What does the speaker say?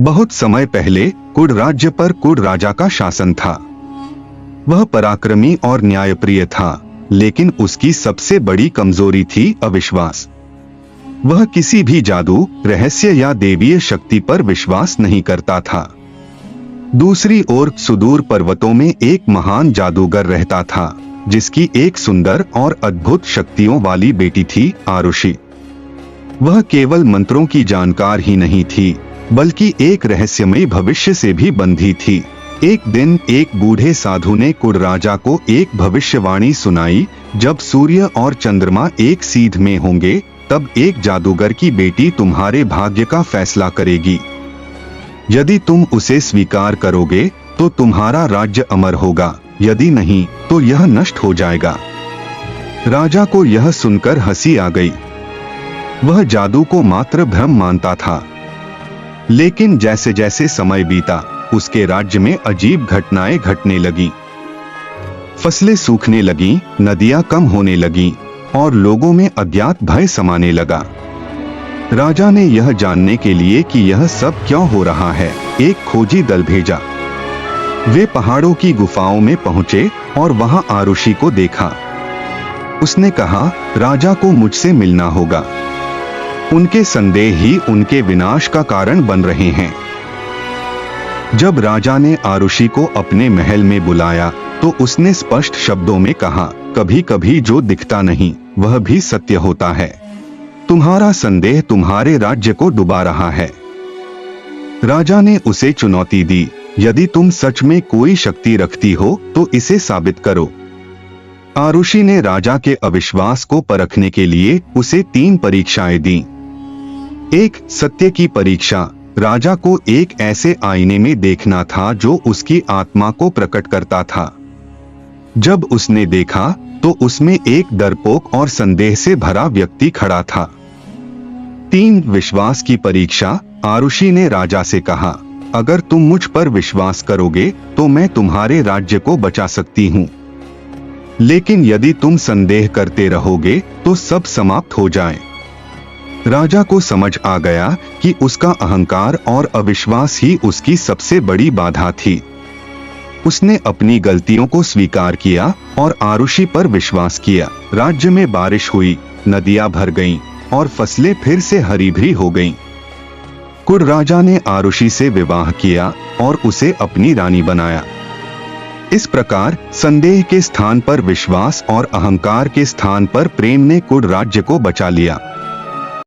बहुत समय पहले कुड राज्य पर कुड राजा का शासन था। वह पराक्रमी और न्यायप्रिय था, लेकिन उसकी सबसे बड़ी कमजोरी थी अविश्वास। वह किसी भी जादू, रहस्य या देवीय शक्ति पर विश्वास नहीं करता था। दूसरी ओर सुदूर पर्वतों में एक महान जादूगर रहता था, जिसकी एक सुंदर और अद्भुत शक्तियों वाली बेटी थी, आरुषि। वह केवल मंत्रों की जानकार ही नहीं थी, बल्कि एक रहस्यमय भविष्य से भी बंधी थी। एक दिन एक बूढ़े साधु ने कुड राजा को एक भविष्यवाणी सुनाई। जब सूर्य और चंद्रमा एक सीध में होंगे, तब एक जादूगर की बेटी तुम्हारे भाग्य का फैसला करेगी। यदि तुम उसे स्वीकार करोगे तो तुम्हारा राज्य अमर होगा, यदि नहीं तो यह नष्ट हो जाएगा। राजा को यह सुनकर हंसी आ गई। वह जादू को मात्र भ्रम मानता था, लेकिन जैसे जैसे समय बीता, उसके राज्य में अजीब घटनाएं घटने लगीं। फसलें सूखने लगीं, नदियां कम होने लगीं और लोगों में अज्ञात भय समाने लगा। राजा ने यह जानने के लिए कि यह सब क्यों हो रहा है, एक खोजी दल भेजा। वे पहाड़ों की गुफाओं में पहुंचे और वहां आरुषि को देखा। उसने कहा, राजा को मुझसे मिलना होगा। उनके संदेह ही उनके विनाश का कारण बन रहे हैं। जब राजा ने आरुषि को अपने महल में बुलाया तो उसने स्पष्ट शब्दों में कहा, कभी कभी जो दिखता नहीं वह भी सत्य होता है। तुम्हारा संदेह तुम्हारे राज्य को डुबा रहा है। राजा ने उसे चुनौती दी, यदि तुम सच में कोई शक्ति रखती हो तो इसे साबित करो। आरुषि ने राजा के अविश्वास को परखने के लिए उसे 3 परीक्षाएं दी। एक, सत्य की परीक्षा। राजा को एक ऐसे आईने में देखना था जो उसकी आत्मा को प्रकट करता था। जब उसने देखा तो उसमें एक डरपोक और संदेह से भरा व्यक्ति खड़ा था। 3, विश्वास की परीक्षा। आरुषि ने राजा से कहा, अगर तुम मुझ पर विश्वास करोगे तो मैं तुम्हारे राज्य को बचा सकती हूँ, लेकिन यदि तुम संदेह करते रहोगे तो सब समाप्त हो जाए। राजा को समझ आ गया कि उसका अहंकार और अविश्वास ही उसकी सबसे बड़ी बाधा थी। उसने अपनी गलतियों को स्वीकार किया और आरुषि पर विश्वास किया। राज्य में बारिश हुई, नदियां भर गईं और फसलें फिर से हरी भरी हो गईं। कुड राजा ने आरुषि से विवाह किया और उसे अपनी रानी बनाया। इस प्रकार संदेह के स्थान पर विश्वास और अहंकार के स्थान पर प्रेम ने कुड राज्य को बचा लिया।